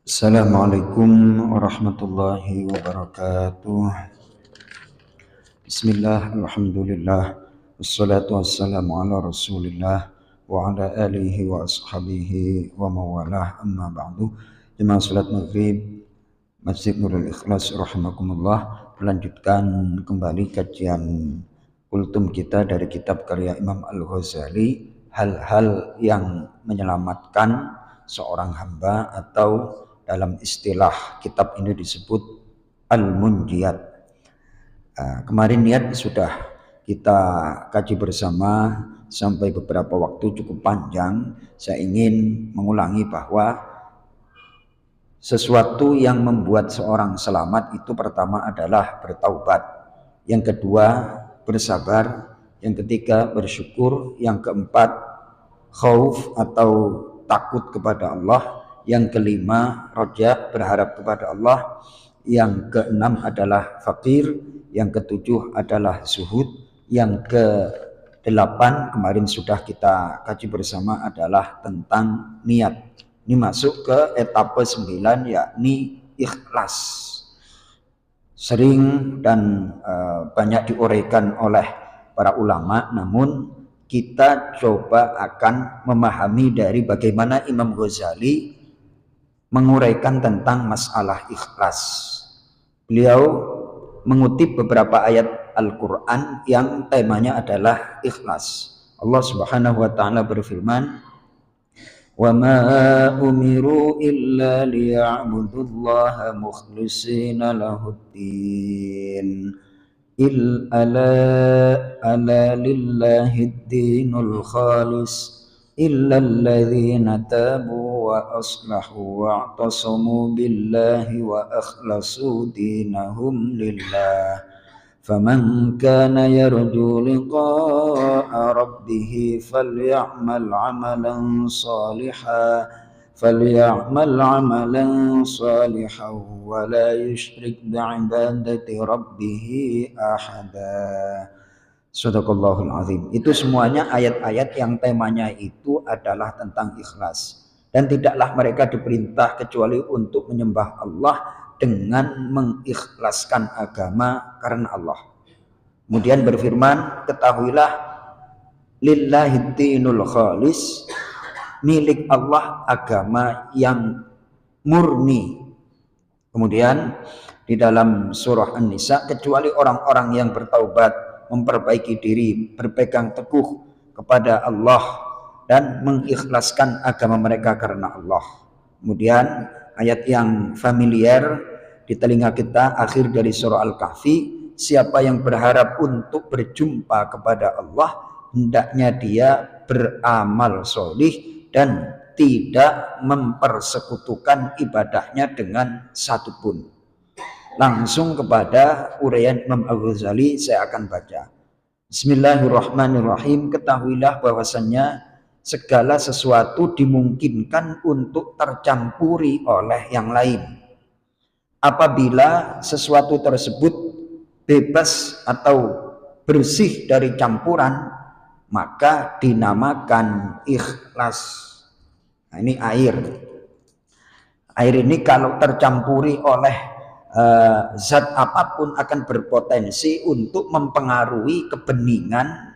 Assalamualaikum warahmatullahi wabarakatuh. Bismillah, alhamdulillah, wassalatu wassalamu ala rasulillah wa ala alihi wa ashabihi wa mawalah, amma ba'du. Jemaah salat maghrib Masjid Nurul Ikhlas rahimakumullah, melanjutkan kembali kajian kultum kita dari kitab karya Imam Al-Ghazali, hal-hal yang menyelamatkan seorang hamba, atau dalam istilah kitab ini disebut Al-Munjiyat. Kemarin niat sudah kita kaji bersama sampai beberapa waktu cukup panjang. Saya ingin mengulangi bahwa sesuatu yang membuat seorang selamat itu pertama adalah bertaubat, yang kedua bersabar, yang ketiga bersyukur, yang keempat khauf atau takut kepada Allah, yang kelima roja, berharap kepada Allah, yang keenam adalah fakir, yang ketujuh adalah zuhud, yang kedelapan kemarin sudah kita kaji bersama adalah tentang niat. Ini masuk ke etape 9, yakni ikhlas. Sering dan banyak diuraikan oleh para ulama, namun kita coba akan memahami dari bagaimana Imam Ghazali menguraikan tentang masalah ikhlas. Beliau mengutip beberapa ayat Al-Quran yang temanya adalah ikhlas. Allah Subhanahu wa ta'ala berfirman, "Wa ma umiru illa liya'budullaha mukhlishina lahuddin ala lillahi dinul khalis illa alladhina tabu wa aslahu wa'tasamu billahi wa akhlasu dinahum lillah faman kana yarju liqa'a rabbih falyamal 'amalan salihan wa la yusyrik bi'ibadati rabbih ahada." Shadaqallahul azim. Itu semuanya ayat-ayat yang temanya itu adalah tentang ikhlas. Dan tidaklah mereka diperintah kecuali untuk menyembah Allah dengan mengikhlaskan agama karena Allah. Kemudian berfirman, ketahuilah lillahi dinul khalis, milik Allah agama yang murni. Kemudian di dalam surah An-Nisa, kecuali orang-orang yang bertaubat, memperbaiki diri, berpegang teguh kepada Allah dan mengikhlaskan agama mereka karena Allah. Kemudian ayat yang familiar di telinga kita akhir dari surah Al-Kahfi, siapa yang berharap untuk berjumpa kepada Allah, hendaknya dia beramal solih dan tidak mempersekutukan ibadahnya dengan satupun. Langsung kepada uraian Imam Al-Ghazali saya akan baca. Bismillahirrahmanirrahim. Ketahuilah bahwasannya segala sesuatu dimungkinkan untuk tercampuri oleh yang lain. Apabila sesuatu tersebut bebas atau bersih dari campuran, maka dinamakan ikhlas. Nah, ini air. Air ini kalau tercampuri oleh zat apapun akan berpotensi untuk mempengaruhi kebeningan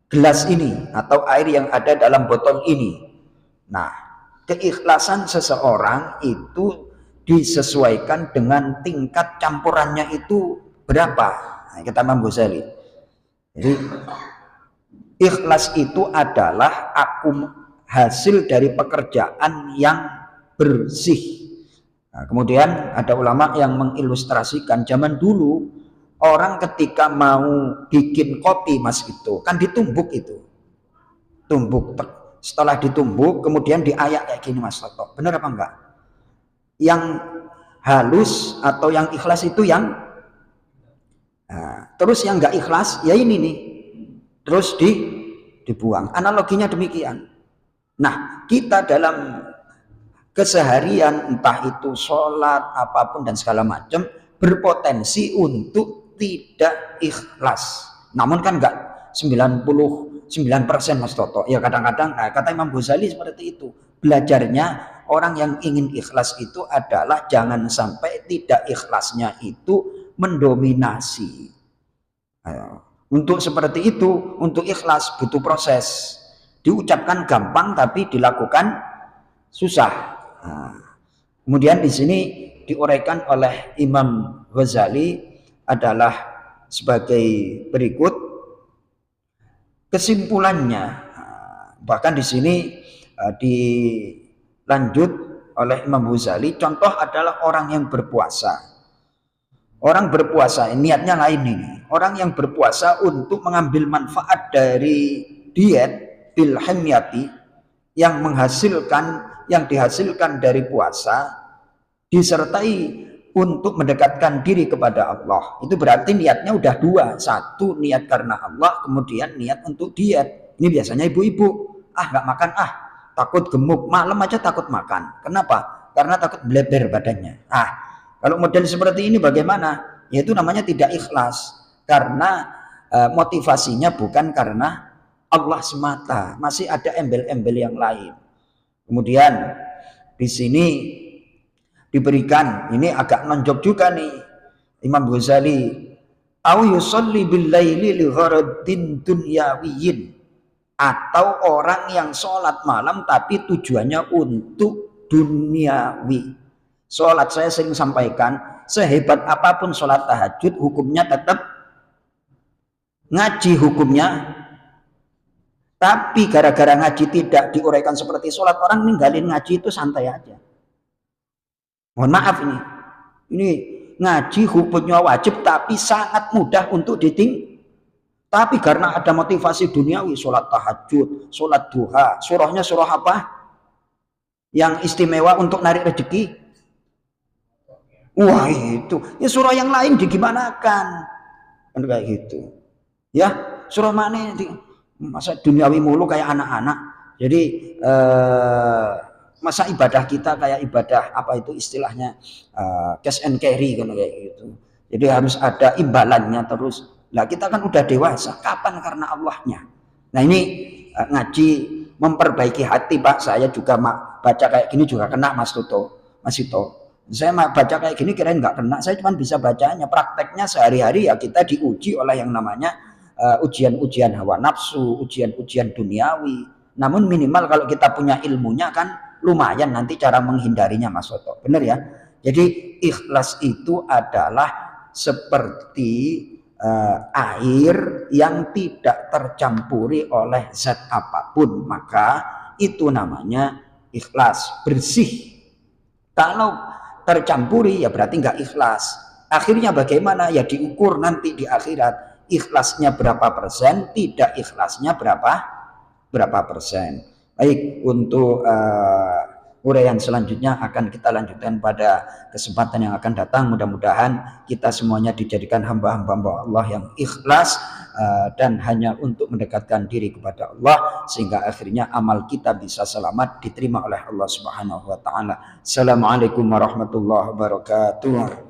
gelas ini atau air yang ada dalam botol ini. Nah, keikhlasan seseorang itu disesuaikan dengan tingkat campurannya itu berapa. Nah, kata Imam Ghazali. Jadi ikhlas itu adalah hasil dari pekerjaan yang bersih. Nah, kemudian ada ulama yang mengilustrasikan zaman dulu orang ketika mau bikin kopi, mas, itu kan ditumbuk, itu tumbuk. Setelah ditumbuk kemudian diayak kayak gini, Mas Toto, bener apa enggak? Yang halus atau yang ikhlas itu yang terus yang enggak ikhlas ya ini nih, terus dibuang. Analoginya demikian. Nah, kita dalam keseharian, entah itu sholat, apapun dan segala macam, berpotensi untuk tidak ikhlas. Namun kan enggak 99% Mas Toto. Ya kadang-kadang kata Imam Ghazali seperti itu. Belajarnya orang yang ingin ikhlas itu adalah jangan sampai tidak ikhlasnya itu mendominasi. Untuk seperti itu, untuk ikhlas butuh proses. Diucapkan gampang tapi dilakukan susah. Nah, kemudian di sini diuraikan oleh Imam Ghazali adalah sebagai berikut kesimpulannya. Bahkan di sini dilanjut oleh Imam Ghazali, contoh adalah orang yang berpuasa. Orang berpuasa, niatnya lain ini. Orang yang berpuasa untuk mengambil manfaat dari diet bil himyati yang dihasilkan dari puasa disertai untuk mendekatkan diri kepada Allah. Itu berarti niatnya udah dua. Satu niat karena Allah, kemudian niat untuk diet. Ini biasanya ibu-ibu, nggak makan, takut gemuk, malam aja takut makan. Kenapa? Karena takut bleber badannya. Kalau model seperti ini bagaimana? Yaitu namanya tidak ikhlas. Karena motivasinya bukan karena Allah semata. Masih ada embel-embel yang lain. Kemudian di sini diberikan, ini agak nonjok juga nih Imam Ghazali. Au yusalli bil laili li gharadin dunyawiyyin. Atau orang yang sholat malam tapi tujuannya untuk duniawi. Sholat saya sering sampaikan, sehebat apapun sholat tahajud, hukumnya tetap ngaji hukumnya. Tapi gara-gara ngaji tidak diuraikan seperti sholat, orang ninggalin ngaji itu santai aja. Mohon maaf ini ngaji hukumnya wajib tapi sangat mudah untuk diting. Tapi karena ada motivasi duniawi, sholat tahajud, sholat duha, surahnya surah apa? Yang istimewa untuk narik rezeki? Wah itu, ya surah yang lain digimanakan? Kan kayak gitu. Ya, surah mana ini? Masa duniawi mulu kayak anak-anak. Jadi masa ibadah kita kayak ibadah apa itu istilahnya cash and carry kan kayak gitu. Jadi harus ada imbalannya terus. Lah kita kan udah dewasa, kapan karena Allahnya? Nah ini ngaji memperbaiki hati Pak. Saya juga baca kayak gini juga kena Mas Tito. Saya baca kayak gini kirain nggak kena. Saya cuma bisa bacanya. Prakteknya sehari-hari ya kita diuji oleh yang namanya ujian-ujian hawa nafsu, ujian-ujian duniawi. Namun minimal kalau kita punya ilmunya kan lumayan nanti cara menghindarinya Mas Soto. Benar ya? Jadi ikhlas itu adalah seperti air yang tidak tercampuri oleh zat apapun. Maka itu namanya ikhlas, bersih. Kalau tercampuri ya berarti nggak ikhlas. Akhirnya bagaimana? Ya diukur nanti di akhirat. Ikhlasnya berapa persen, tidak ikhlasnya berapa persen. Baik, untuk uraian selanjutnya akan kita lanjutkan pada kesempatan yang akan datang. Mudah-mudahan kita semuanya dijadikan hamba-hamba Allah yang ikhlas dan hanya untuk mendekatkan diri kepada Allah, sehingga akhirnya amal kita bisa selamat diterima oleh Allah Subhanahu wa taala. Assalamualaikum warahmatullahi wabarakatuh.